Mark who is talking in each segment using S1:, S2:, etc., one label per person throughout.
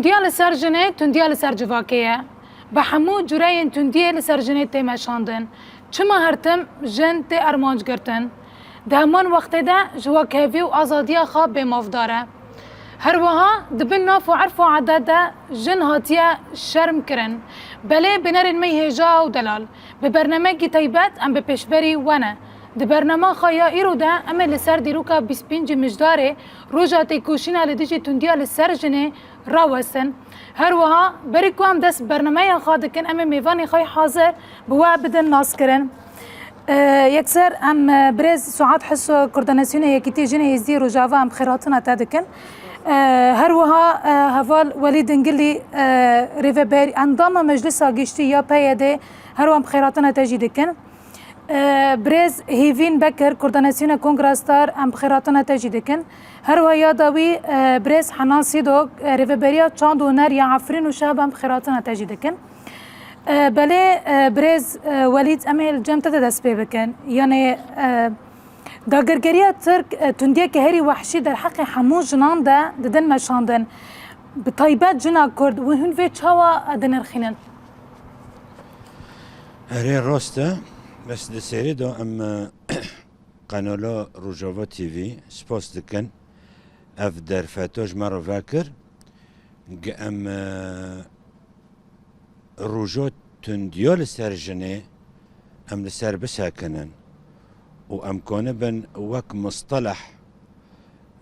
S1: تندیا لسر جنه تندیا لسر جواکیه به همو جورین تندیا لسر جنه تیمشاندن چما هرتم جن تی ارمانج گرتن ده همان وقت ده جواکیوی و آزادیا خواب به مفداره هر وها دبن ناف و عرف و عدد ده جن هاتیه شرم کرن بله بنرن می هجا و دلال به برنامه تیبت ام به پیشبری ونه ده برنامه خواهی ایرو ده امه لسر دیروکا 25 مجداره روژا تیکوشینا لدیجی تندیا لسر جنه راوستن هر وها بریکو هم دست برنامه خواهد کن امه میوانی خواهی حاضر بوا بدن ناس کرن یکسر ام برز ساعات حسو کردناسیون یکیتی جنه هزدی روژاوا ام خیراتنا تدکن هر وها هفال ولید انگلی ریوبری اندام مجلس آگشتی یا پیاده هر وها ام خیراتنا تجیدکن برز هیوین بکر کردناسیون کنگراستار ام خیراتنا تجیدکن هر وها یاداوی برز حناسی دو ریوبریا چاند و نر یا عفرین و شهب ام خیراتنا تجیدکن بله برز ولید امیل جمعه دست پی بکن یعنی داگرگریه ترک تندیه که هری وحشی در حق همو جنان ده ددن مشاندن بطایبت جنا کرد و هن وی چاوا دنرخینن
S2: هری راسته بس دسیری دو ام قنالا روجاوا تیوی سپاس دکن اف در فتاج مرا وکر ام روجا تندیا لسر جنه ام لسر بساکنن و امکانه بن وک مصطلح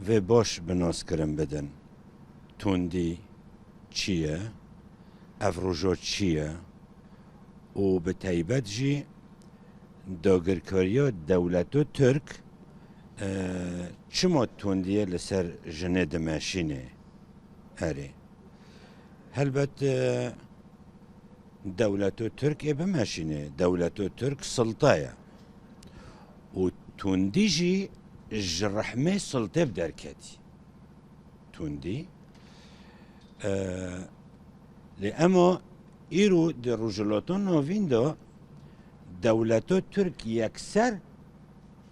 S2: و باش بناس کرن بدن تندی چیه افروجا چیه و به تایبت جی داگرکاریا دولتو ترک چما تندیه لسر جنه دماشینه هره هلبت دولتو ترک بماشینه دولتو ترک سلطايه و تندی جی جرحمه سلطه بدرکتی تندی لأما ایرو در رجلاتون نوین دا دولتو ترک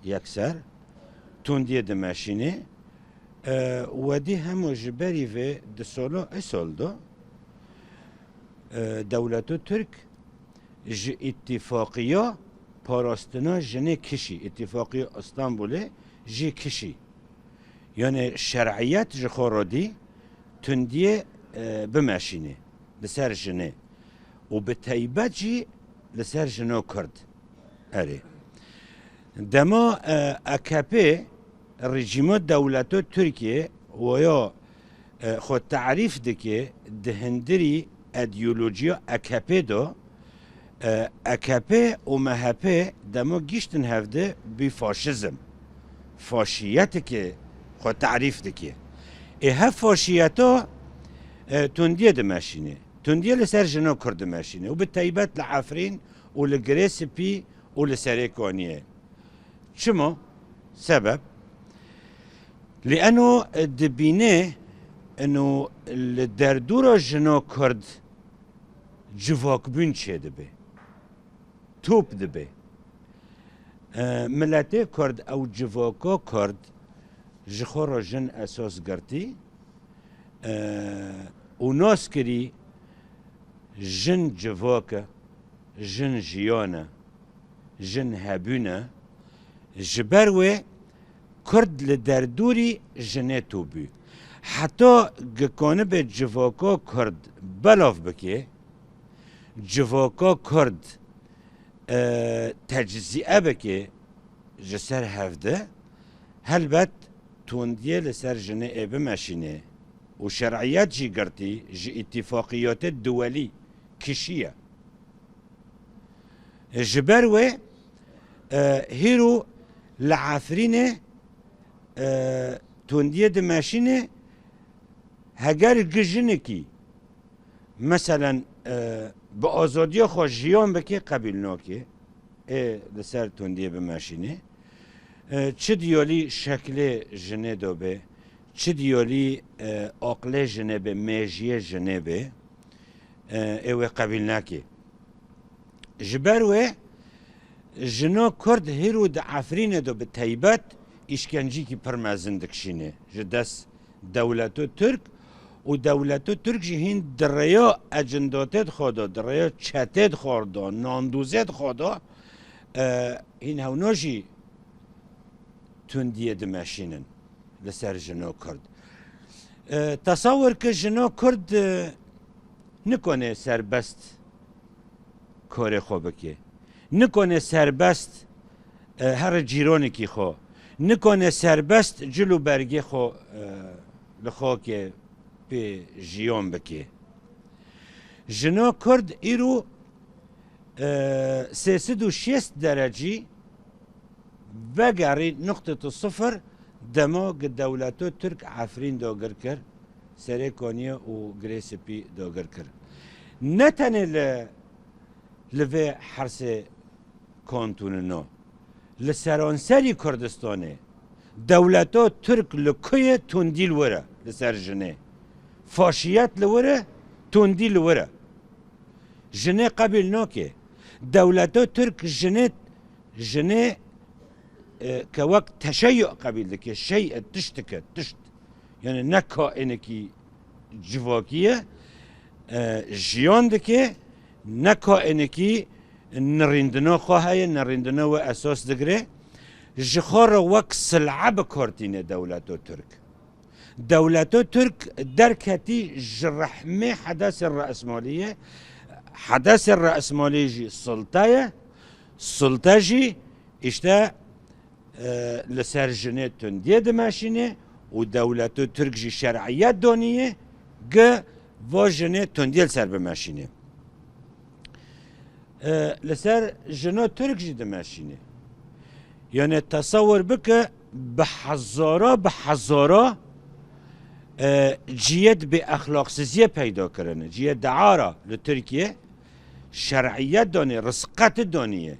S2: یکسر تندی دماشینه و دی همو جبری و دسالا اصال دا دولتو ترک ج اتفاقیا پاراستنا جنه کشی اتفاقی استانبوله جی کشی یعنی شرعیت جخورادی تندیه بماشینه لسر جنه و به تایبت جی لسر جنه کرد اره دما اکپی رژیمات دولتو ترکیه و یا خود تعریف دکه دهندری ایدئولوژیا اکپی دو AKP و MHP دمو گیشتن هفته بی فاشیزم فاشیت که خود تعریف دکی ها فاشیتا تندیه دماشینه تندیه لسر جنو کرد دماشینه و به تایبت لعفرین و لگریس پی و لسریکانیه چما؟ سبب لأنه دبینه انه لدردورا جنو کرد جواک بین چه دبه توپ دبه ملته کرد او جواکا کرد جخورا جن اساس گرتی و ناس کری جن جواکا جن جیانا جن هبونا جبروه کرد لدردوری جنه توبی حتی گکانه به جواکا کرد بلاف بکه جواکا کرد تجزیه بکه جسر هفته هلبت توندیه لسر جنه ایبه ماشینه و شرعیت جی گرتی جی اتفاقیات دولی کشیه جبروه هیرو لعافرینه توندیه ده ماشینه هگر گجنه کی مثلا با آزادی خوش جیان بکی قبیل ناکه لسر تندیه به ماشینه چه دیالی شکل جنه دو به چه دیالی عقل جنه به میجیه جنه به ایوه قبیل ناکه جبروه جنا کرد هیرو ده عفرینه دو به تایبت اشکنجی کی پرمازن دکشینه جدس دولتو ترک و دولتو ترک جی هین دریا اجنداتت خودا دریا چتت خوردا ناندوزت خودا هین هونو جی تندیه دمشینن لسر جنو کرد تصور که جنو کرد نکنه سربست کار خوبه که نکنه سربست هر جیرانی کی خو نکنه سربست جلو برگی خو لخوا که به جیان بکی جنا کرد ایرو 306 درجی وگری نقطه صفر دماغ دولتو ترک عفرین داگر کرد سره کانیه و گریسپی داگر کرد نتنه لوی حرس کانتون نو لسرانسری کردستانه دولتا ترک لکوی تندیل وره لسر جنه فاشیت لوره تندیل وره جنه قبل ناکه دولتا ترک جنه که وقت تشیع قبل دکه شیء تشتکه تشت یعنی نکا اینکی جواکیه جیان دکه نکا اینکی نریندنا خواهی نریندنا و اساس دگره جخار وقت سلعه بکارتینه دولتو ترک دولتو ترک درکتی جرحمه حدث الرأسمالية حدث الرأسمالية جي سلطة جي اشتا لسر جنة تندية دماشينه و دولتو ترك جي شرعيات دونية جا و جنة تندية لسر بماشينه لسر جنة ترك جي دماشينه يعني تصور بك بحزارة جيت بأخلاق سزية پیدا کرنه جيت دعارة لتركيا شرعيات دونية رسقات دونية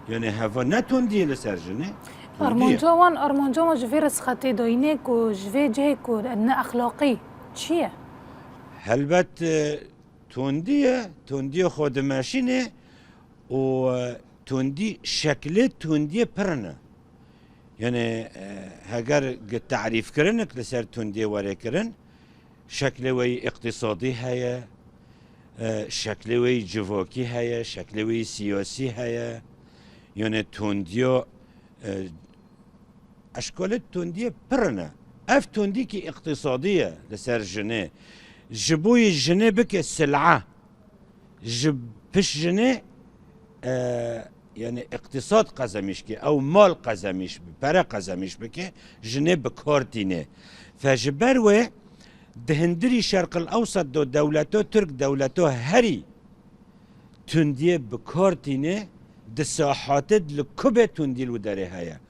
S2: يعني هفا نتوندي لسر جنة
S1: أرمانجا وان جفي رسختي دوينيك و جفي جهيك و أن أخلاقي چيه؟
S2: هلبت توندية خود ماشينه و توندي شكل توندي پرنه يعني هاگر تعريف كرنك لسر توندي وري كرن شكل وي اقتصادي هيا شكل وي جواكي هيا شكل وي سياسي هيا يعني تونديو اشكال توندي برنا اف توندي كي اقتصادية لسر جنة جبوي جنة بك السلعة جب بش جنة يعني اقتصاد قزمش كي او مال قزمش برا قزمش بكي جنة بكارتينه فجبروه دهندري شرق الاوسط دو دولتو ترك دولتو هري تنديه بكارتينه ده ساحات لكبه تندي الوداري هيا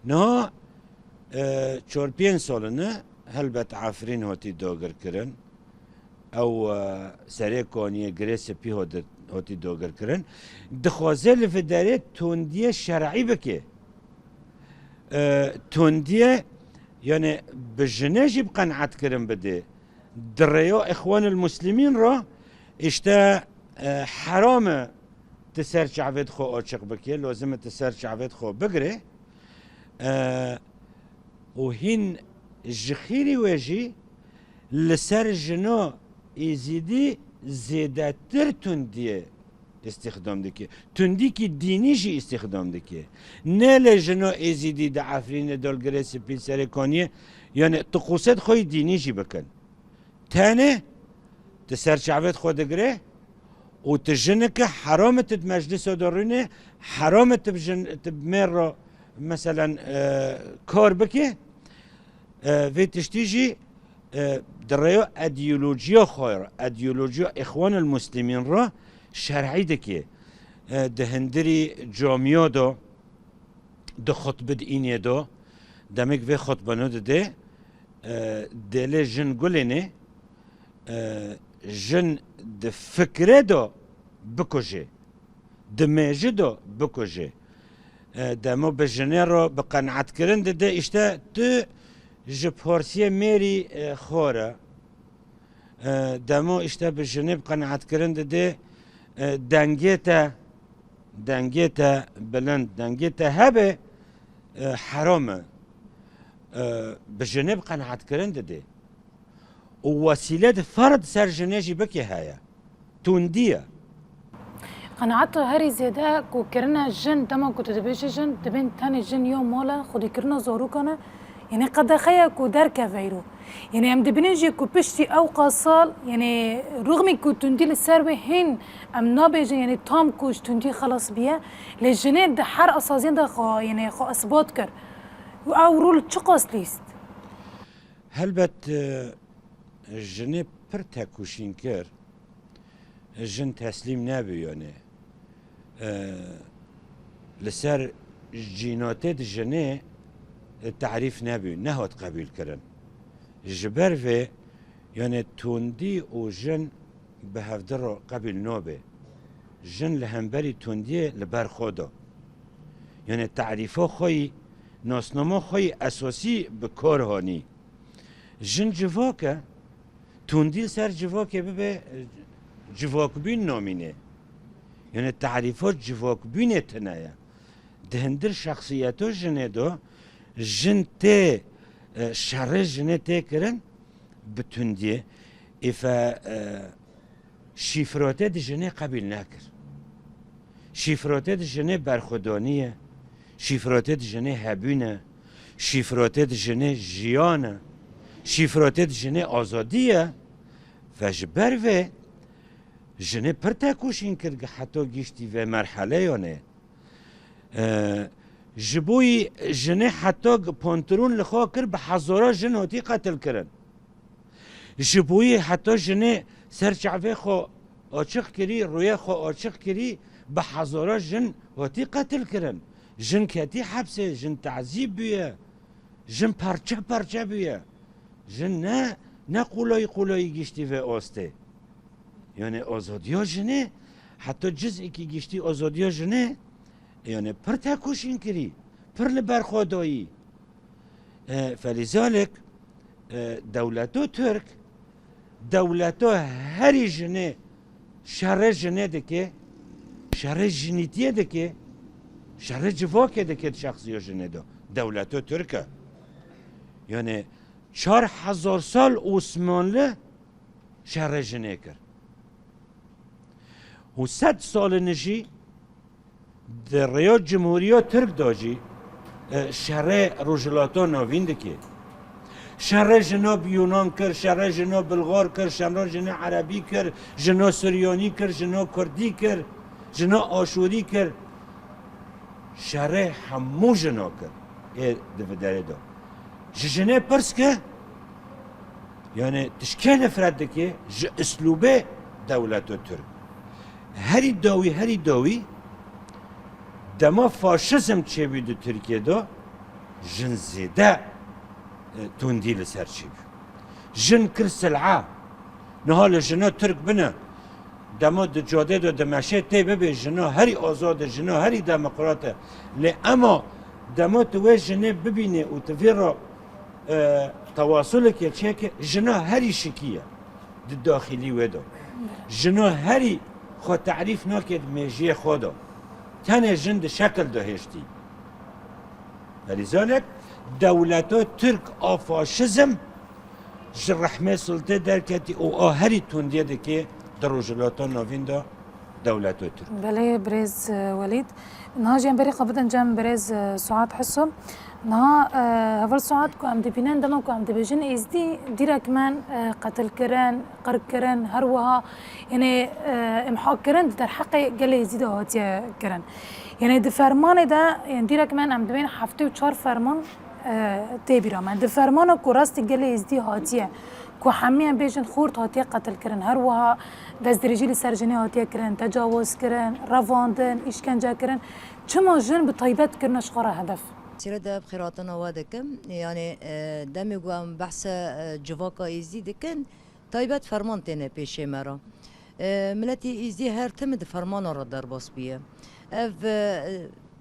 S2: نها چورپین سالنه هلبت عفرین هاتی داگر کرن او سره کانیه گریس پی هاتی داگر کرن دخوازه لفداره تندیه شرعی بکه تندیه یعنی بجنجی بقنعت کرن بده دریا اخوان المسلمین را اشتا حرام تسر شعبت خو آچق بکه لازم تسر شعبت خو بگره و هین جخیری وجی لسر جنا ایزیدی زیده تر تندیه استخدام دکه تندی که دینی جی استخدام دکه نه لجنا ایزیدی دا عفرین دالگره سپیل سرکانیه یعنی تقوست خوی دینی جی بکن تانه تسر شعبت خود دگره و تجنك حرامة مجلس دارينه حرامة تبمر مثلا كار بكي في تشتيجي دريو اديولوجيا خير اديولوجيا اخوان المسلمين را شرعي دكي دهندري جامعه دو خطبه دينيه دو دمك في خطبه نو ده دل جن قلنه جن د فکره دو بکشه د میجه دو بکشه دمو به جنه رو بقناعت کرن ده اشته تو جپارسیه میری خوره دمو اشته به جنه بقناعت کرن ده دنگیتا بلند دنگیتا هبه حرامه به جنه بقناعت کرن ده ووسيلة فرض سر جناجي بكي هايا توندية
S1: قناعت هری زیاده کو کرنا جن تمام کو تدبیش جن تبین تانی جن یوم مالا خودی کرنا زارو کنه يعني قد خيا كو دركا فيرو يعني ام دبنجي كو بشتي او قاصال يعني رغم كو تندي السروي هين ام نابجي يعني تام كوش تندي خلاص بيا للجنين ده حر اساسين ده خو يعني خو اثبات كر او رول تشقاس ليست
S2: هلبت جني برتا كوشين كر جن تسليم نابي يعني لسر جيناتات جني التعريف نبي نهوت قبيل كرن جبر في يعني توندي وجن بهفدر قبيل نوبه جن لهمبري توندي لبر خودا يعني تعريفه خوي ناسنامه خوي اساسي بكار هاني جن جواكه توندي سر جواكه ببه جواك بين نامينه يعني تعريفات جواك بين تنايا دهندر شخصياته جنه دو جن تي شر جنه تي كرن بتنديه إفا شفراتات جنه قبل ناكر شفراتات جنه برخودانية شفراتات جنه هبونه شفراتات جنه جيانه شفراتات جنه آزادية فجبر و جنه پرتاکوشین کرد حتی گشتی و مرحله یانه جبوی جنه حتی پانترون لخوا کرد به هزارا جن هاتی قتل کرن جبوی حتی جنه سرچعوه خوا آچق کری روی خوا آچق کری به هزارا جن هاتی قتل کرن جن کتی حبسه جن تعذیب بیه جن پرچه بیه جن نه قولای گشتی و آسته يعني آزادیا جنه حتی جزئی که گشتی آزادیا جنه يعني پر تکوشین کری پر لبرخوادایی فلذلك دولتو ترک دولتو هری جنه شر جنه دکه شر جنیتیه دکه شر جواکه دکه شخصیا جنه دا دولتو ترکه يعني 4000 سال عثمانlı شر جنه کرد و 100 سال نجی در ریاض جمهوریه ترک داجی شهر روجلاتا ناوین دکی شهر جناب یونان کر شهر جناب بلغار کر شهر جناب عربی کر جناب سریانی کر جناب کردی کر جناب آشوری کر شهر همو جناب کر داره دا جناب پرس که یعنی تشکیل نفرد دکی اسلوبه دولت ترک هری داوی دما فاشیزم چه بیدو ترکیه دا جن زیده توندی لسر چی بید جن کر سلعه نهال جنا ترک بنا دما دو جاده دا دمشه تی ببی جنا هری آزاد جنا هری دموکراته لی اما دما توی جنه ببینه و توی تواصل که چه که جنا هری شکیه دو داخلی ودا جنا هری خود تعریف نکرد میجی خدا تنه جند شکل دهشتی ولذلك دولتو ترک آفاشیزم جرحمه سلطه درکتی او آهری تندیه ده که در روجلاتا ناوین دا دولتو ترک
S1: بله برز وليد نها جيم بري قبضن جام برز سعاد حسن نها هفل سعاد كو ام دبينان دما كو ام دبيجن ازدي ديرك من قتل كران قرب كران هروها يعني امحاق كران در حق قال يزيد هاتيا كران يعني د فرمان ده يعني ديرك من ام دبين هفته و 4 فرمان تبيرا من د فرمان كو راست قال يزدي هاتيا كو حميا بيجن خورت هاتيا قتل كران هروها دست درجی سرجنی هاتیه کرن تجاوز کرن رواندن اشکنجه کرن چما جن به طیبت کرنش خورا هدف
S3: سيرة ده بخيراتنا وادكم يعني دمي قام بحث جواكا إيزي دكن طيبات فرمان تنه بيشي مرا ملتي إيزي هر تمد فرمان را در باس بيه اف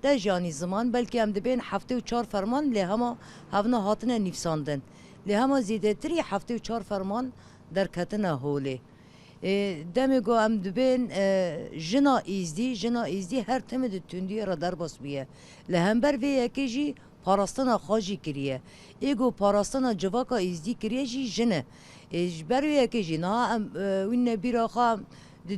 S3: ده جاني زمان بلکه هم دبين هفته و 4 فرمان لهما هفنا هاتنا نفساندن لهما زیده تری هفته و 4 فرمان در کتنا هوله دمی گو ام دبین جنا ایزدی هر تمد تندی را در باس بیه لهمبر وی یکی جی پاراستنا خاجی کریه ایگو پاراستنا جواکا ازدی کریه جی جنه برویه که جی نه وین بیرا خواه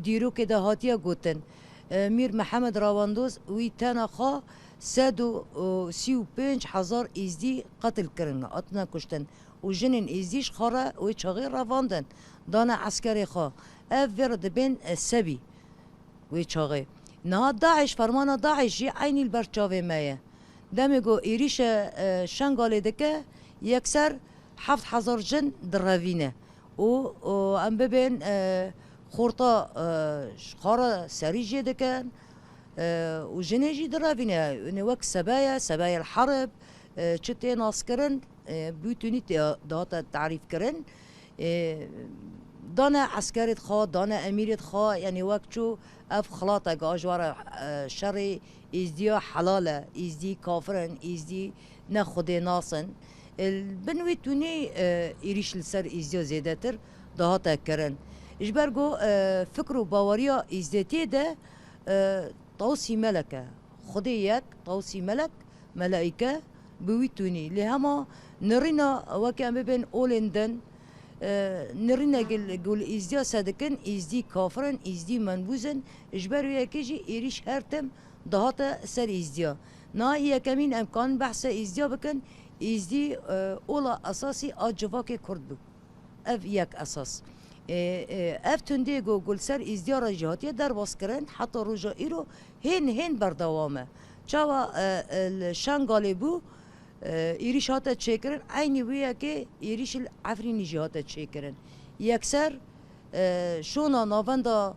S3: دیرو که ده هاتیه گوتن میر محمد راواندوز وی تانا خواه 135,000 ازدی قتل کرن اتنا کشتن و جنین ازدیش خاره و چاقی رواندن دانا عسکری خواه اف ورد بین سبی و چاقی نه داعش فرمان داعش جی عینی البرچاوه مایه دمیگو ایریش شنگاله دکه یکسر 7,000 جن دراوینه و ام ببین خورتا خارا سری جی دکن و جنه جی دراوینه نوک سبايا الحرب چته ناس کرن بیتونی داتا تعریف کرن دانا عسكرت خا دانا أميرت خا يعني وقتشو اف خلاطة جاجوارا شر ازديا حلالة ازدي كافرن ازدي نخدي ناسن البنوي توني إيريش لسر ازديا زيادتر دهاتا كرن إجبرجو فكرو باوريا ازديتي ده توصي ملكة خديك توصي ملك ملائكة بويتوني لهما نرينا وكان بين أولندن نرينا قول ازديا صدقن ازدي كافرن ازدي منبوزن اجبروا يكيجي ايريش هرتم دهاتا سر ازديا نا يكمين امكان بحث ازديا بكن ازدي اولا اساسي اجواك كرد بو اف يك اساس اف تندي قول سر ازديا رجهاتية در باسكرن حتى رجا ايرو هن بردوامه چاوا الشنغالي بو ایریش هاتا چکرن عینی ویا که ایریش العفرینی جی هاتا چکرن یکسر شونا ناوندا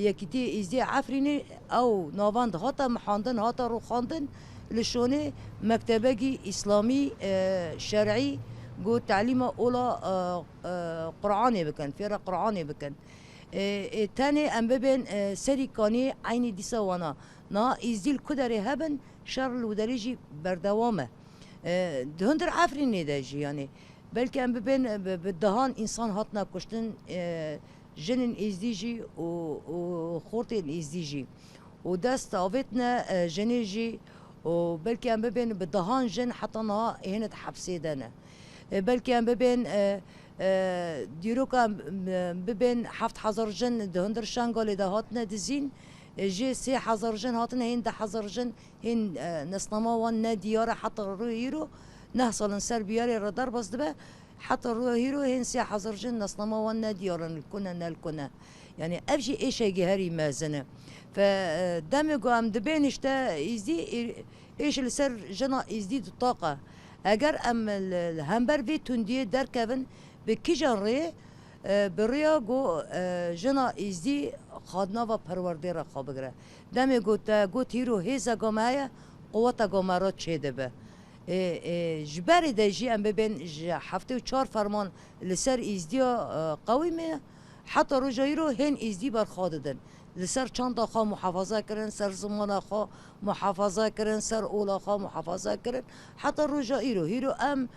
S3: یکیتی ازدی عفرینی او ناوند هاتا محاندن هاتا رو خاندن لشونه مکتبه اسلامی شرعی گو تعلیم اولا قرآنی بکن فیر قرآنی بکن تاني ام ببين سري كاني عيني ديسا وانا نا ازديل كدري هبن شر الودريجي بردوامه دهندر عفرینی داشی یعنی بلکه ام ببین بدهان انسان هاتنا کشتن جنن ازدیجی و خورتین ازدیجی و دست آویتنا جنیجی و بلکه ام ببین بدهان جن حتی نه هنت حبسی دنه بلکه ام ببین دیرو که ببین 7,000 جن دهندر شنگالی ده هاتنا دزین جي 3,000 جن هاتن هين 10,000 جن هين نصنما وان ديارة حتى رو هيرو نحصل نسر بياري ردار بس دبا حتى رو هيرو هين 3,000 جن نصنما وان ديارة نلكنا يعني افجي ايش هاري مازنه فدمجو ام دبينش تا يزدي ايش السر جنا يزدي الطاقة اگر ام الهمبر في تندي در كفن بكيجان ري بريا جو جنا يزدي خادنا و پروردگار خواب بگره دمی گوت هیرو هیزا گامه قوتا گامه را چه دبه جبری دجی ام ببین 7 فرمان لسر ازدیا قوی می حتی رجایی رو هن ازدی برخواد دن لسر چند خواه محافظه کرن سر زمان خواه محافظه کرن سر اولا خواه محافظه کرن حتی رجایی رو هیرو ام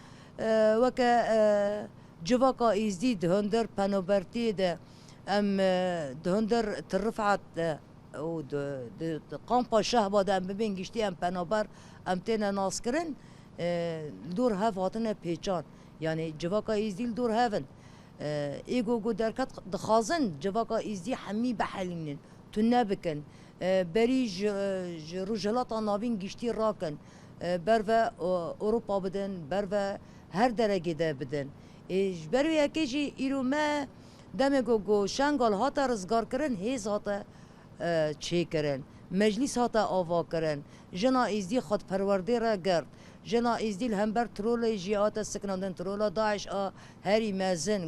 S3: وکا جواکا ازدی دهندر پنوبرتی ده ام دهندر ترفعت او د قامپا شهبا ده ام ببین گشتی ام پنابر ام تینا ناس کرن دور هف هاتنه پیچان یعنی جواکا ایزدیل دور هفن ایگو گو درکت دخازن جواکا ایزدی حمی بحلینن تنه بکن بری رجلاتا ناوین گشتی راکن بر و اروپا بدن بر و هر درگه ده بدن بر و یکیجی ایرو ما دمگو گو شنگال هاتا رزگار کرن هیز هاتا چه کرن مجلس هاتا آوا کرن جنا ازدی خود پرورده را گرد جنا ازدی الهمبر ترول جیاتا سکناندن ترولا داعش هری مازن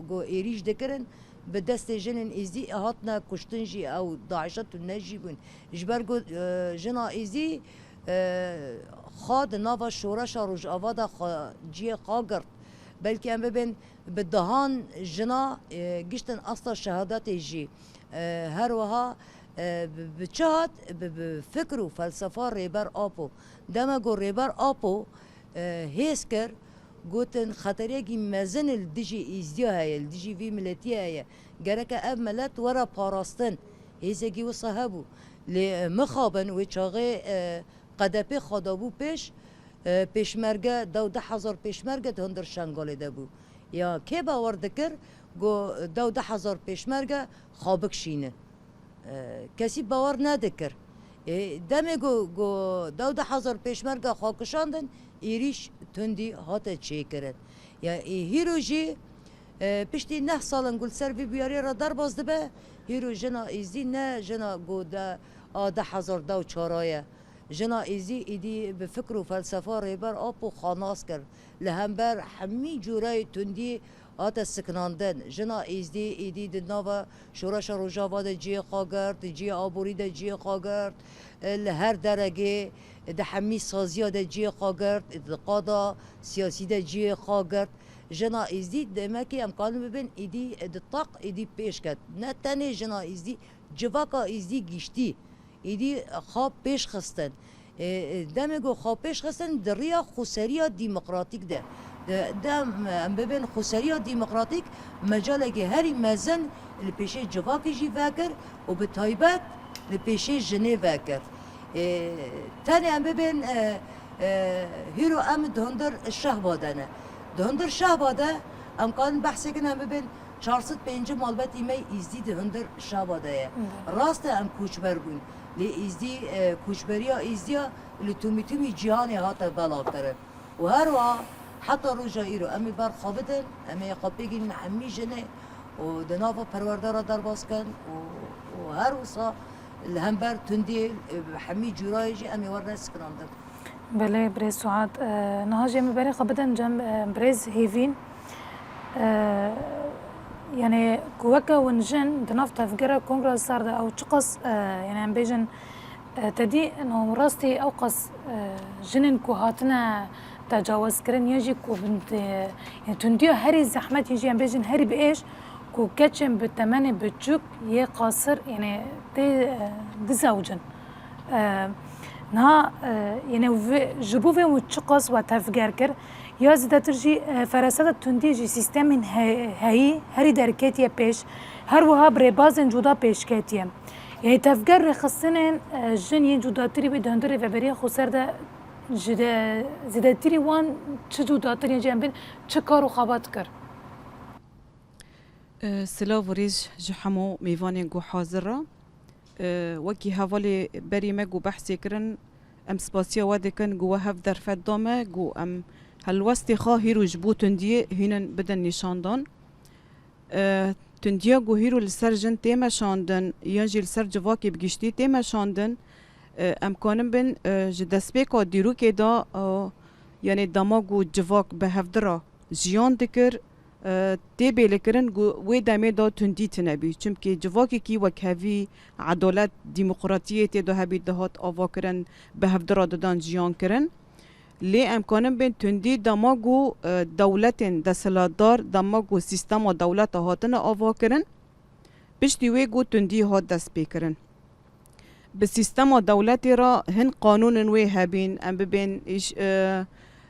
S3: گو ایریش دکرن به دست جنن ازدی هاتنا کشتن جی او داعشت نجی بون جبر گو جنا ازدی خاد ناوا شورش روش آوادا جی خاگرد بلکه ام ببین بدهان جنا گشتن اصلا شهادت جی هر وها بچهات بفکر و فلسفه ریبر آپو دما گو ریبر آپو هیس کر گوتن خطریه گی مزن الدیجی ازدیا هیا الدیجی وی ملتی هیا گرکه اب ملت ورا پاراستن هیسه گی و صحبو لی مخابن و چاقه قدپی خدابو پیش پیشمرگه 12,000 پیشمرگه هندر شنگاله ده بو یا که باور دکر گو 12,000 پیشمرگه خوابک شینه کسی باور ندکر دمه گو 12,000 پیشمرگه خاکشاندن ایریش تندی هاته چه کرد یا هیروجی پشتی 9 سالن گل سر بی بیاری را در بازده به هیرو جنا ایزی نه جنا گو ده 10,000 دو چارایه جنا ایزی ایدی به فکر و فلسفه ریبر آب و خاناس کرد لهمبر همی جورای تندی آت سکناندن جنا ایزی ایدی دنوا شورش روجاوا ده جی خاگرد جی آبوری ده جی خاگرد لهر درجه ده همی سازیا ده جی خاگرد قادا سیاسی ده جی خاگرد جنا ایزی دمکی امکان ببین ایدی دطاق ایدی پیش کرد نه تنه جنا ایزی جواکا ایزی گشتی ایدی خواب پیش خستن دمگو خواب پیش خستن دریا خسریا دموکراتیک ده دم ببین خسریا دموکراتیک مجاله که هری مزن لپیشه جواکی جی وکر و به تایبت لپیشه جنه وکر تنه ام ببین هیرو ام دهندر شهبادنه دهندر شهباده امکان بحثی کنم ببین 405 مالبت ایمه ایزدی دهندر شهباده راست ام کوچبر بون لی ایزدی کوچبریا ایزدیا لی تومی جهانی هاته بلافتره و هر وا حتی روژا ایرو امی بر خوابدن امی خواب بگین همی جنه و دنافا پروردار در باز کن و هر وصا الهمبر تندی همی جورای جی امی ورنه سکناندن
S1: بله بريز سعاد نهاجي مباري قبدا جنب بريز هيفين يعني كوكا ونجن دنافتا فقرا كونغرس ساردا او تشقص يعني عم بيجن تدي انه راستي اوقص جنن كوهاتنا تجاوز كرن يجي كو بنت يعني تنديو هري زحمت يجي عم بيجن هري بايش كو كاتشن بالتماني بتشوك يه قاصر يعني تي دزوجن نها يعني جبوه وتشقص وتفجر كر يا زده ترجي فراسات تندي جي سيستم هاي هري دركاتيا بيش هر وها بريبازن جودا بيش كاتيا يعني تفجر خصنا جني جودا تري بدهندري فبري خسر ده جدا زده تري وان تجودا تري جنبين تشكر وخبات كر
S4: سلاو وريج جحمو ميفانين جو حاضرة وكي هوالي بري مگو بحثي کرن ام سپاسیا ودکن گو هف در فدامه گو ام هلوستی خواه هیرو جبو تندیه هینن بدن نشاندان تندیه گو هیرو لسر جن تیمه شاندن یا جی لسر جواکی بگشتی تیمه شاندن امکانم بین جدسپیکا دیرو که دا یعنی دما گو جواک به هفدرا جیان دکر تی بیل کرن وی دمی دا تندی تنبی چونکه جواکی کی وکهوی عدالت دموکراتیت دا هبی دهات آوا کرن به هفدرا دادن جیان کرن لی امکانم بین تندی دماغو دولتین دسلاتدار دماغو سیستم و دولت هاتن آوا کرن پشتی وی گو تندی هات دست پی کرن به سیستم و دولتی را هن قانون وی هبین ام ببین ایش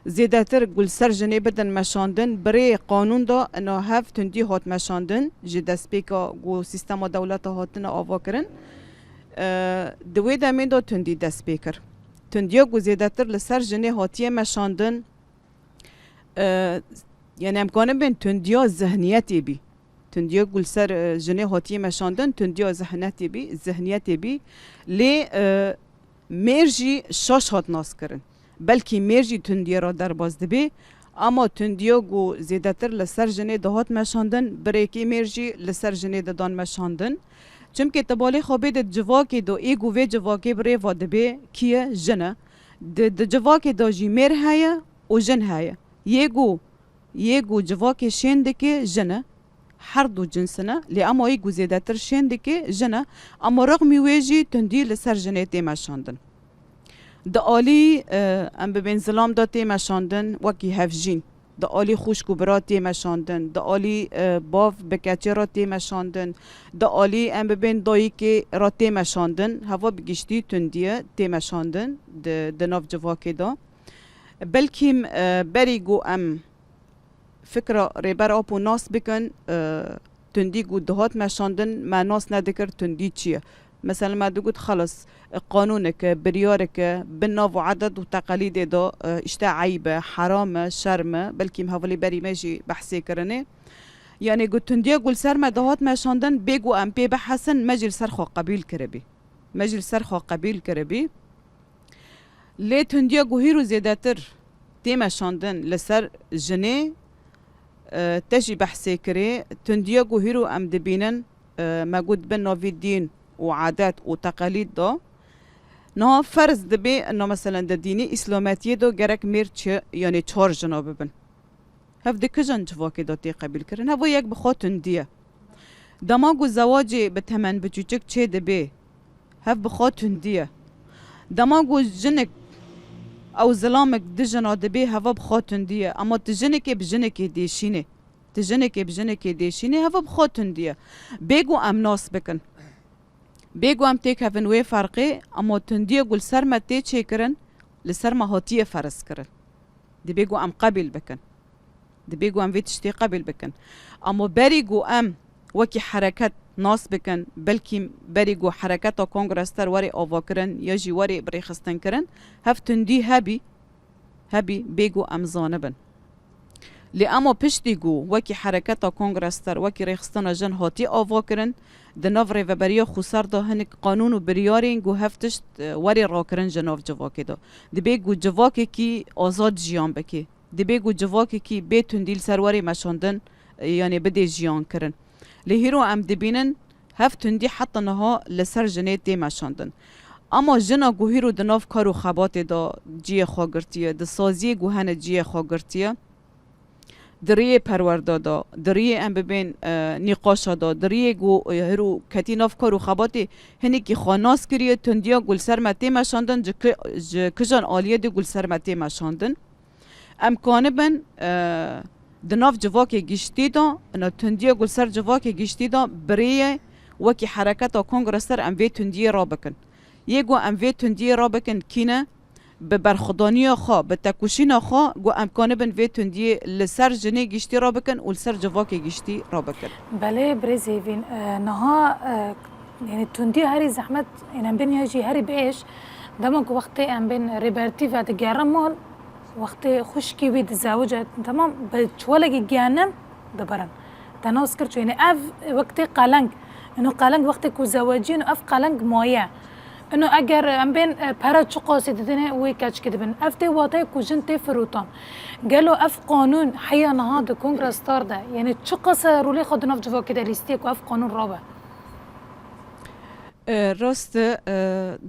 S4: زیاده تر گل سر جنه بدن مشاندن برای قانون دا انه هف تندی هات مشاندن جی دست پیکا گو سیستم و دولت هاتن آوا کرن دوی دمین دا تندی دست پیکر تندیا گو زیاده تر لسر جنه هاتیه مشاندن یعنی امکانه بین تندیا ذهنیتی بی تندیا گل سر جنه هاتیه مشاندن تندیا ذهنیتی بی لی مرجی شاش هات ناس کرن بلکی مرجی تندیا را در باز دبی اما تندیا گو زیاده تر لسر جنه دهات مشاندن بریکی مرجی لسر جنه دادان مشاندن چونکه تبالی خوابه ده جواکی دو ایگو و جواکی بره و دبی کیه جنه ده جواکی دو جی میر هایه و جن هایه یگو جواکی شنده که جنه هر دو جنسنه لی اما ایگو زیاده تر شنده که جنه اما رغمی ویجی تندی لسر جنه تیمشاندن ده آلی ام ببین ظلام دا تیمشاندن وکی هفجین ده آلی خوشکو برا تیمشاندن ده آلی باف بکچه را تیمشاندن ده آلی ام ببین دایی که را تیمشاندن هوا بگشتی تندیه تیمشاندن ده ناف جواکی دا بلکیم بری گو ام فکر ریبر آپو ناس بکن تندی گو دهات مشاندن ما ناس ندکر تندی چیه مثلا ما دوگوت خلص قانونك بريارك بالناف وعدد وتقاليد دا اشتا عيبة حرام شرم بلكي مهولي بري ماجي بحثي كرنه يعني قلت تنديا قول سر ما دهات ما شاندن بيجو ام بي بحسن مجل سرخو قبيل كربي مجل سرخو قبيل كربي لي تنديا هيرو زيادتر تيما شاندن لسر جني تجي بحثي كري تنديا هيرو ام دبينن ما قد بنا في الدين وعادات وتقاليد دا نه فرض دبي انه مثلا د ديني اسلاماتيه دو جرك ميرچ يعني 4 جناب بن هف د کجن جواکی دا تی قبیل کرن هفو یک بخواتن دیه دماغ و زواجی به تمن بچوچک چه دبی هف بخواتن دیه دماغ و جنک او ظلامک دجنا دبی هفو بخواتن دیه اما تجنکی بجنکی دیشینه تجنکی بجنکی دیشینه هفو بخواتن دیه بگو ام ناس بکن بگو ام تیک هفن وی فرقی اما تندیه گل سرما تی چه کرن لسرما هاتیه فرس کرن دی بگو ام قبیل بکن دی بيجو ام فيتشتي قبل بكن اما بريجو ام وكي حركات ناس بكن بلكي بريجو حركات كونغرستر وري اوفاكرن يجي وري بريخستن كرن هفتن دي هبي بيجو ام زانبن لأما پشتیگو وکی حرکت کنگرستر وکی ریخستان جن هاتی آواکرن دناف ریوبریا خسر دا هنک قانون و بریارین گو هفتشت وری راکرن جناف جواکی دا دی بگو جواکی کی آزاد جیان بکی دی بگو جواکی کی بیتون دیل سروری مشاندن یعنی بده جیان کرن لهیرو ام دبینن هفتون دی حتی نها لسر جنیت دی مشاندن اما جنا گو هیرو دناف کارو خبات دا جی خواگرتیه د سازی گو هنه جی خواگرتیه دریه پروردادا دریه ام ببین نقاشا دا دریه گو هرو کتی ناف کارو خباتی هنی که خاناس کریه تندیا گل سرمتی مشاندن کجان آلیه دی گل سرمتی مشاندن امکانه بن دناف جواکی گشتی دا تندیا گل سر جواکی گشتی دا بریه وکی حرکت کنگرستر ام وی تندیه را بکن یه گو ام وی تندیه را بکن کینه به برخدانی خوا به تکوشین خوا گو امکانه بن وی تندی لسر جنی گشتی را بکن و لسر جواکی گشتی را بکن
S1: بله برزی وین نها یعنی تندی هری زحمت این ام بین یاجی هری بیش دماغ وقتی ام بین ریبرتی و دگرم مال وقتی خشکی وید زوجت تمام به چولگی گیانم دبرن تناس کرد یعنی اف وقتی قلنگ انه قلنگ وقتی کو زواجین اف قلنگ مایه انه اگر ام بين برا چو قاصدتنه وي كاش كدبن افتي واتاي كوجنتي فروتان قالوا اف قانون حيا نهاد كونغرس ستار ده يعني چو قصه رولي خدنا في جوا كده ليستيك واف قانون رابع
S4: راست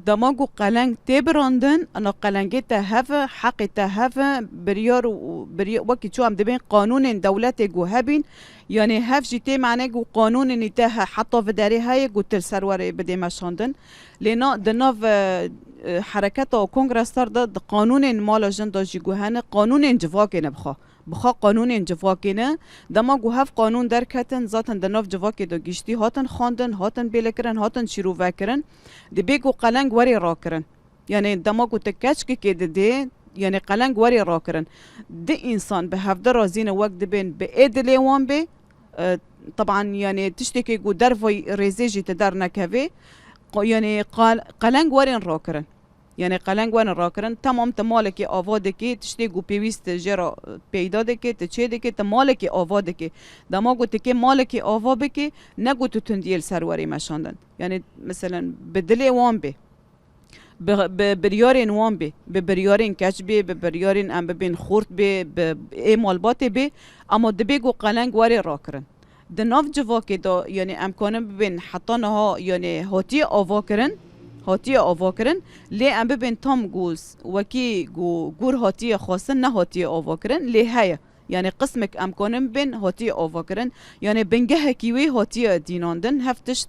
S4: دماغو قلنگ تبراندن انا قلنگی تهف حق تهف بريار وكي چو ام دبين قانون دولت گو هبين يعني هف جيتي معناه گو قانون نتاه حتى في داري هاي گو تل سرور بده مشاندن لنا دناف حركات كونغرستر ده قانون مال جن دا جيگو هنه قانون جواكي نبخا بخوا قانون جواکینه دما گو هف قانون در کتن ذاتن دناف جواکی دو گشتی هاتن خواندن هاتن بیلکرن هاتن شروع وکرن دی بگو قلنگ وری را کرن یعنی دما گو تکچ که ده یعنی قلنگ وری را کرن ده انسان به هفده رازین وقت دبین به ادلی وان به طبعا يعني تشتكي گو در وی ریزیجی تدر نکوی يعني قلنگ ورین را کرن يعني قلنگ وان راکرن تمام تمالکی آواده که تشتی گو پیویست جرا پیدا دکه تچه دکه تمالکی آواده که دماغو تکه مالکی آوا بکه نگو تو تندیل سروری مشاندن يعني مثلا بدلی وان به ببريارين وان به ببريارين كاش به ببريارين ام ببين خورت به مالبات به اما دبيگو قلنگ وری راکرن دناف جواکی دا يعني امکانه ببین حتی نها يعني هاتی آوا کرن لی ام ببین تام گوز وکی گور هاتی خاصن نه هاتی آوا کرن لی هیا يعني قسمك امکانه ببین هاتی آوا کرن يعني بنگه کیوی هاتی دیناندن هفتشت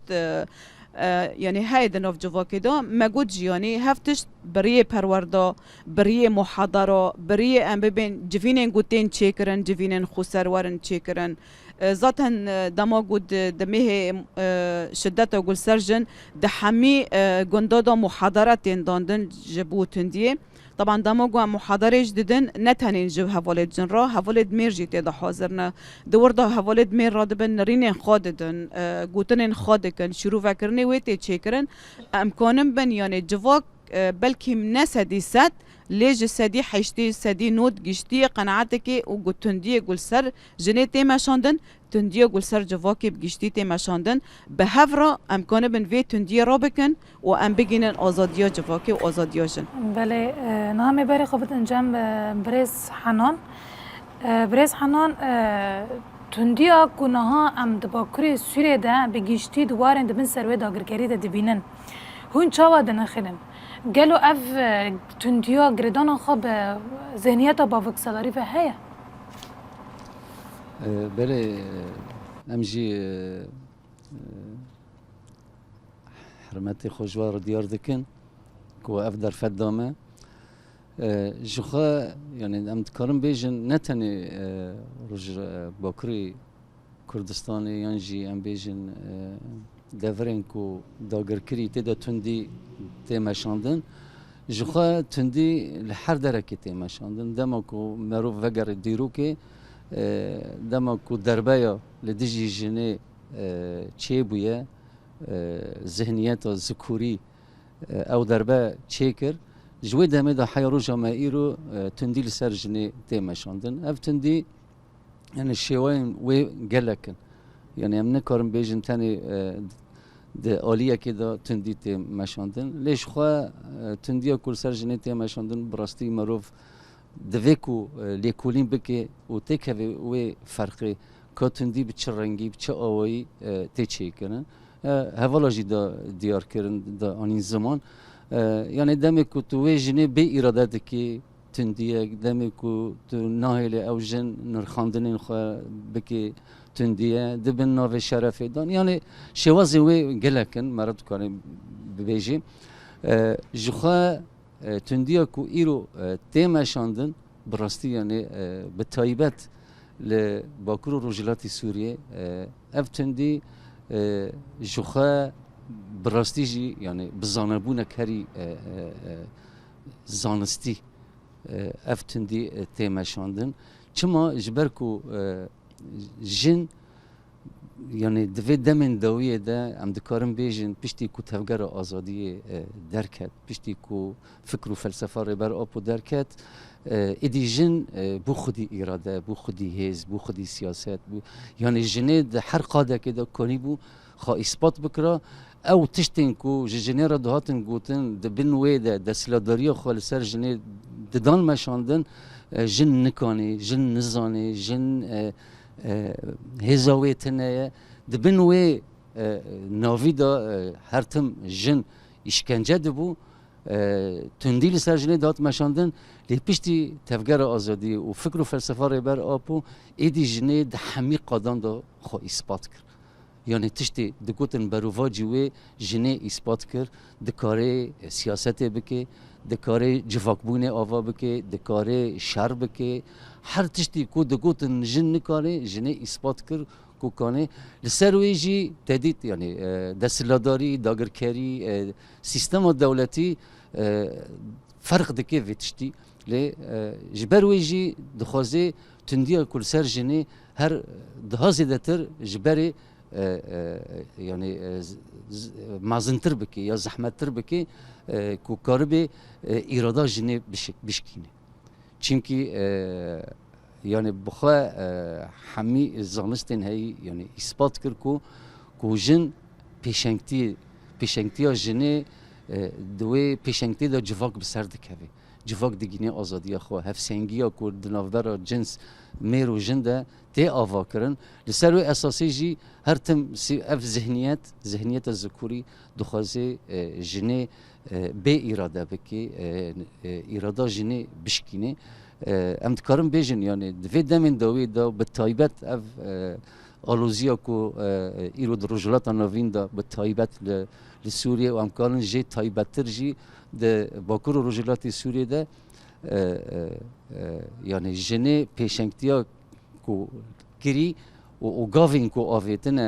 S4: يعني هاي دناف جواکی دا مگود جیانی هفتشت بریه پروردا بریه محاضره بریه ام ببین جوینن گوتین چیکرن جوینن خسرورن چیکرن ذاتا دما گود دمه شدت گل سرجن ده همي گندادا محاضرات داندن جبو تندیه طبعا دما گو محاضره جددن نتنین جو حوالد جن را حوالد میر جیت ده حاضرنا دور ده حوالد میر را دبن نرین خاددن گوتنن خادکن شروع فکرنی ویت چیکرن امکانم بن یعنی جواک بلکه نسدی ست لیج سدی حشتی سدی نود گشتی قناعتکی و گوتندی گل سر جنه تیما شاندن تندی گل سر جواکی بگشتی تیما شاندن به هفرا امکانه بن وی تندی را بکن و ام بگینن آزادیا جواکی و آزادیا جن.
S1: بله نام بری خبت انجام برز حنان برز حنان تندیا کنها ام دباکری سوره ده بگشتی دوارن دبن سروی داگرگری ده دبینن هون چاوا دنخلن قالوا اف تنديو غريدان خب ذهنيات بافك سالاري فهيا
S5: بله امجي حرمتي خوجوار ديار دكن كو افدر فدامه جخا يعني ام تكرم بيجن نتني رج باكري كردستاني ينجي ام بيجن دفرين كو داگر كري تدا تندي تيما شاندن جخوا تندي لحر دركي تيما شاندن دمكو مروف وگر ديروكي دمكو دربايا لدجي جني چه بويا ذهنيات ذكوري او دربا چيكر جوي دمي دا حيرو جماهيرو تندي لسر جني تيما شاندن اف تندي يعني الشيوين وي قلكن يعني امن كارم بيجن تاني ده عالیه که دا تندی تی مشاندن لیش خواه تندی کل سر جنی تی مشاندن براستی مروف دوی کو لیکولین بکه و تکه و فرقی که تندی بچه رنگی بچه آوایی تی چی کنن هوالا جی دا دیار کرن دا آنین زمان یعنی دمی که تو جنی به اراده دکی تندیه دمی که تو ناهیل او جن نرخاندنین خواه بکه تندیه دبن ناو شرفی دان یعنی شوازی وی گلکن مرد کنه ببیجیم جخوا تندیه کو ایرو تیمه شاندن براستی یعنی به تایبت لباکور روجلاتی سوریه اف تندی جخوا براستی جی یعنی بزانبونه کری زانستی اف تندی تیمه شاندن چما جبر کو جن يعني دوی دمن دویه ده ام دکارم بیجن پشتی کو تفگر آزادی درکت پشتی کو فکر و فلسفه رو بر آب درکت ایدی جن بو خودی اراده بو خودی حزب بو خودی سیاست بو يعني جنه ده هر قاده که ده کنی بو خوا اثبات بکره او تشتین کو جنه را دهاتن گوتن ده بنوی ده سلاداری خوا لسر جنه ددان مشاندن جن نکانی جن نزانی جن هزاویتنه دبنوی ناویدا هرتم جن işkence de bu tündili serjine dağıt meşandın lepişti tevger azadi u fikr u felsefe ber apu edi jine de hami qadan da xo ispat kir yani tişti dikotin beruvaci ve jine ispat kir dikare siyasete bike dikare civakbune ava bike dikare şer bike her tişti ku dikotin jin nikare jine ispat kir کوکانه لسرویجی تدید یعنی دستلاداری داگرکاری سیستم دولتی فرق دکه ویتشتی لی جبرویجی دخوازه تندیا کل سر جنی هر دهازی دتر جبری yani mazıntır beki ya zahmettir beki kukarbi irada jine bişkine çünkü yani بخوا همی زانستن هی yani ispat کر کو جن پیشنگتی جنه دوی پیشنگتی دا جواک بسر دکوی جواک دیگینه آزادی خوا هفسنگی ها کو دنافبر جنس میر و جن ده تی آوا کرن لسر و اساسی جی هر تم اف ذهنیت ذکوری دخوازه جنه به اراده بکی اراده جنه بشکینه ام دکارم بیجن یعنی دوی دمین دوی دا به تایبت اف آلوزیا کو ایرو در رجلات نوین دا به تایبت لسوریه و امکان جی تایبتر جی ده باکور رجلات سوریه ده یعنی جنه پیشنگتیا کو کری و گاوین کو آویتنه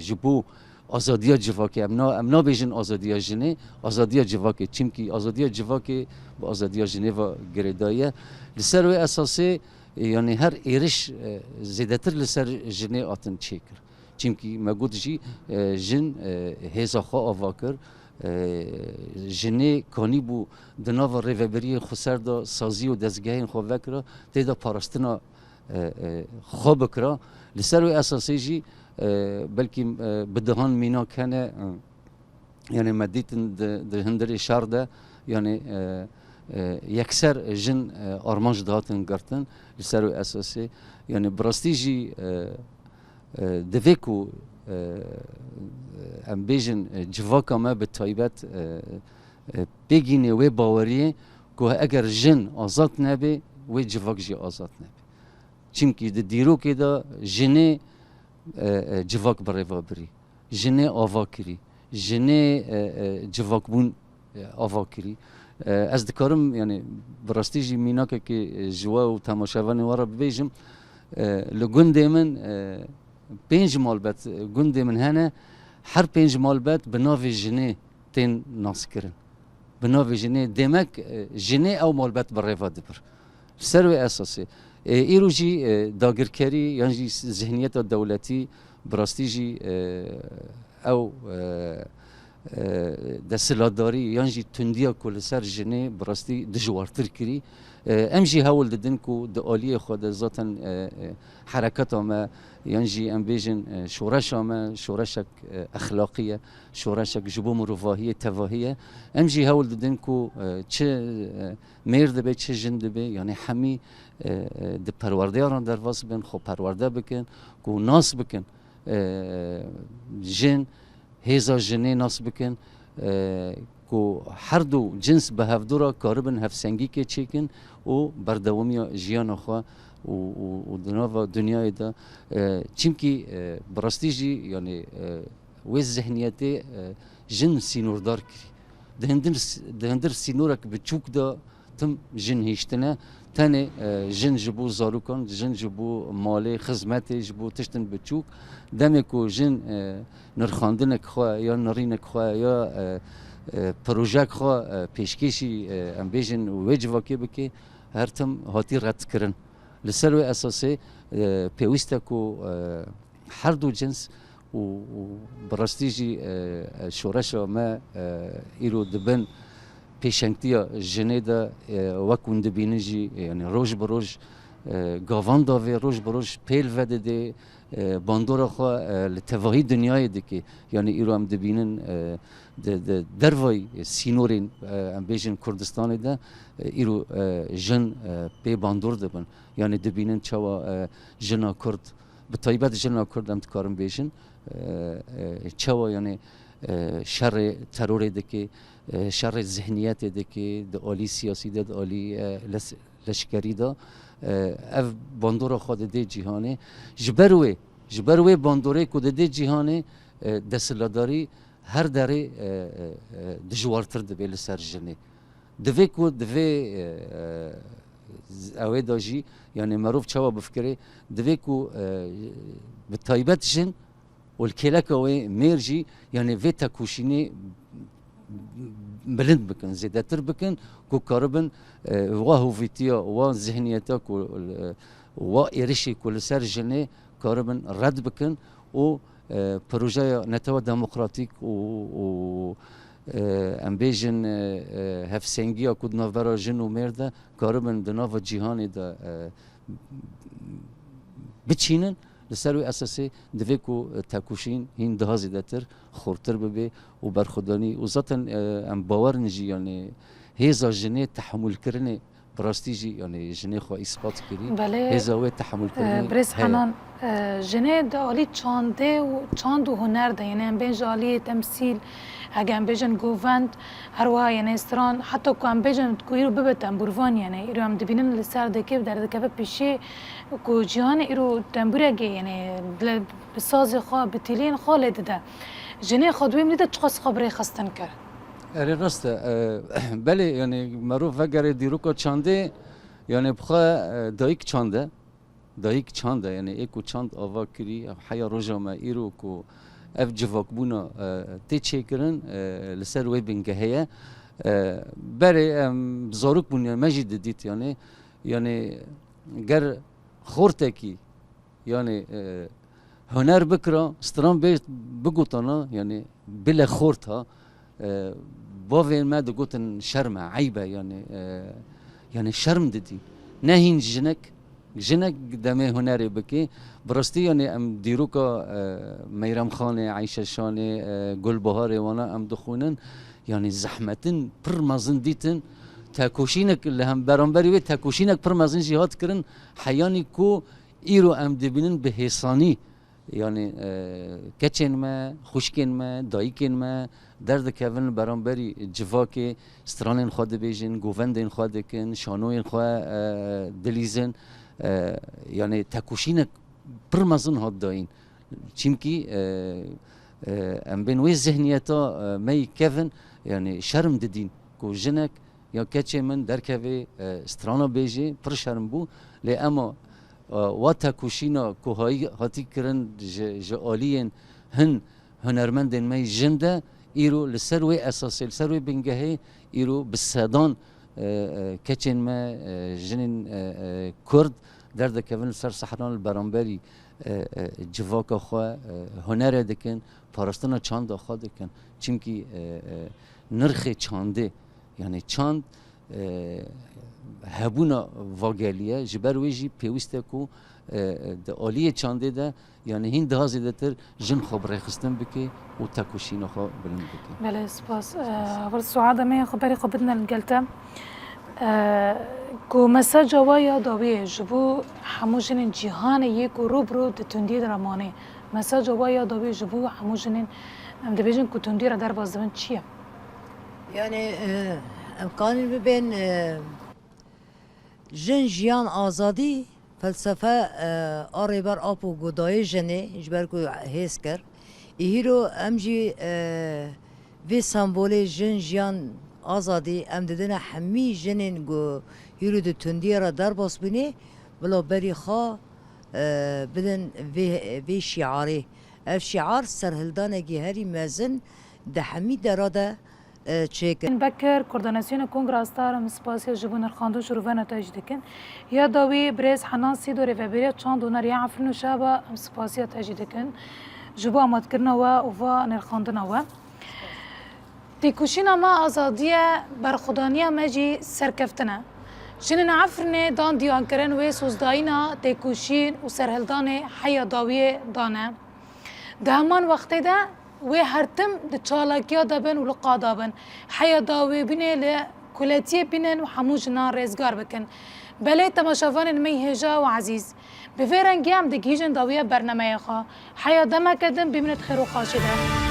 S5: جبو آزادیا جواکی امنا بیجن آزادیا جنه آزادیا جواکی چیم کی آزادیا جواکی با آزادیا جنه و گردایه لسر و اساسه یعنی هر ایرش زیادتر لسر جنه آتن چیکر چیم کی مگود جی جن هزا خواه آواکر جنه کانی بو دناو ریوبری خسر دا سازی و دزگاهین خواه وکره تیدا پارستنا خواه بکره لسر و اساسه جی بلکه بدهان مینا کنه یعنی مدیتن در هندر شهر ده یعنی یکسر جن آرمانج دهاتن گرتن لسر و اساسه یعنی براستی جی دویکو ام بیجن جواکا ما به تایبت بگینه و باوریه که اگر جن آزاد نبه و جواک جی آزاد نبه چیمکی ده دیرو که ده جنه جواک برای بری جنه آوا کری جنه جواک بون آوا کری از دکارم یعنی براستی جی مینا که جوا و تماشاوان وارا بیجم لگنده من 5 مالبت گنده من هنه هر 5 مالبت به ناو جنه تین ناس کرن به ناو جنه دمک جنه او مالبت برای دبر سر و اساسه ایرو جی داگرکاری یعنی جی ذهنیت دولتی براستی جی او دستلاداری یعنی جی تندیا کل سر جنه براستی دجوارتر کری ام جی هول ددن کو د عالی خود ذاتن حرکت ما یعنی جی ام بیجن شورش ما شورشک اخلاقیه شورشک جبو مروفاهیه تواهیه ام جی هول ددن کو چه مرد به چه جند به یعنی همی د پروردگاران درواز بن خو پرورده بکن کو ناس بکن جن هزا جنه ناس بکن کو هر دو جنس به هفدورا کاربن هفسنگی که چیکن و بردوامی جیان خوا و دنیای دا چیم کی براستی جی یعنی ویز ذهنیتی جن سینوردار کری دهندر سینورک بچوک دا تم جن هیشتنه تانه جن جبو زاروکان جن جبو مالی خدمت جبو تشتن بچوک دمی کو جن نرخاندنک خوا یا نرینک خوا یا پروژه خوا پیشکشی ام بیجن و جواکی بکی هر تم هاتی رد کرن لسر و اساسه پیوسته کو هر دو جنس و براستی جی شورش ما ایرو دبن پیشنگتیا جنه دا وکون دبینه جی یعنی روش بروش گاوان داوی روش بروش پیل وده ده باندورا خواه لتواهی دنیای دکی یعنی ایرو هم دبینن دروای سینورین ام بیجن کردستان ده ایرو جن پی باندور دبن یعنی دبینن چوا جنا کرد به طایبت جنا کرد هم تکارم بیجن چوا یعنی شر ترور دکی شر ذهنیت دکی د عالی سیاسی د عالی لشکری دا اف باندورا خود ده جهانه جبروی باندوره کود ده جهانه دستلاداری هر دره دجوارتر دبی لسر جنه دوی کو دوی اوه داجی یعنی معروف چوا بفکره دوی کو به تایبت جن والکلک اوه میرجی یعنی وی تکوشینی بلند بکن زیادتر بکن کو کاربن و هویتیا و ذهنیتا کو و ایرشی کل سر جنه کاربن رد بکن و پروژه نتوا دموکراتیک و ام بیجن هفسنگی کود نوبرا جن و مرده کاربن دناو جهانی دا بچینن لسر و اساسی دوی کو تکوشین هین ده زیادتر خورتر ببی و برخودانی و ذاتن ام باور نجی یعنی هزا جنه تحمل کرنه براستی جی یعنی جنه خو اثبات کری هزا و تحمل کرنه
S1: برس حنان جنه دا عالی چانده و چاند و هنر ده یعنی ام بین جالی تمثیل هجان بيجن جوفند هروا يعني استران حتى كان بيجن كويرو ببتن بورفان يعني إيرو هم دبينن لسر دكيف در دكيف بيشي كو جهان إيرو تنبورجي يعني بساز خا بتلين خالد ده جنيه خدوي من ده تشخص خبري خستن كر
S5: اره راسته بله یعنی معروف وگره دیروکا چانده یعنی بخوا دایک چانده یعنی ایکو چاند آوا کری حیا روزا ما ایرو کو اف جواک بونا تی چیکرن لسر وی بنگهیه بره زاروک بونی مجید دیت یعنی گر خورته کی یعنی هنر بکرا استران بگوتانا یعنی بله خورتها باوین ما دگوتن شرمه عیبه یعنی شرم ددی نهین جنک دمه هنری بکی براستی یعنی ام دیروکا میرم خانه عیشه شانه گلبهار وانا ام دخونن یعنی زحمتن پر مازن دیتن تاکوشینک اللي هم برانبری و تاکوشینک پر مازن جهاد کرن حیانی کو ایرو ام دبینن به حسانی یعنی کچن ما خوشکن ما دایکن ما درد کردن برانبری جواکی استرانین خود بیجن گووندین خود کن شانوین خود دلیزن یعنی تکوشینک پرمازن هات داین چیمکی ام بین وی ذهنیتا می کردن یعنی شرم ددین کو جنک یا کچه من درکوی استرانا بیجی پر شرم بو لی اما و تکوشینا کوهایی هاتی کرن جالین هنرمندن می جنده ایرو لسر وی اساسی لسر وی بنگهی ایرو بسادان کچن ما جنین کرد درد کون سر صحران البرانبری جواکا خواه هنر دکن پارستان چاند خواه دکن چیمکی نرخ چانده یعنی چاند هبونا واگلیه جبر ویجی پیوسته کو ده آلیه چانده ده یعنی هین ده هازی تر جن خبره خستن بکی و تکوشینا خو بلند بکی
S1: بله سپاس اول سعاده می خبری خبرنا الجلتا کو مساج ویا داوی جبو هموجن جهان یک روبرو د تندی درمانه مساج ویا داوی جبو هموجن ام دبیجن کو تندی را در بازدن چیه
S3: يعني امکان ببین جن جیان آزادی فلسفه آریبر آپو گدای جنه جبر کو هیس کر ایرو امجی وی سمبولی جن جیان آزادی ام ددن همی جنین گو هیرو د تندی را در باس بینی بلا بری خوا بدن وی شعاری اف شعار سرهلدانه هری مزن ده همی دراده
S1: چیکن بکر کوردیناسیون کنگره‌استار مسپاسی جبون خاندو شروع نتایج دکن یا داوی برز حنان سیدو ریفبری چند دونر یا عفرن شابه مسپاسی نتایج دکن جبو آماد کردن و نرخاندن و تیکوشینا ما آزادیه برخودانیه مجی سرکفتنه جنن عفرن دان دیان کرن و سوزداینا تیکوشین و سرهلدان حیا داوی دانه ده همان وقتی ده و هرتم د چالاکیا دبن و لقا دبن حیا داوی بینه ل کلاتیه بینن و هموج نان رزگار بکن بله تماشاوان می هجا و عزیز بفرنگی هم دگیجن داویه برنامه خوا حیا دم کدن ببینت خیر و خاشده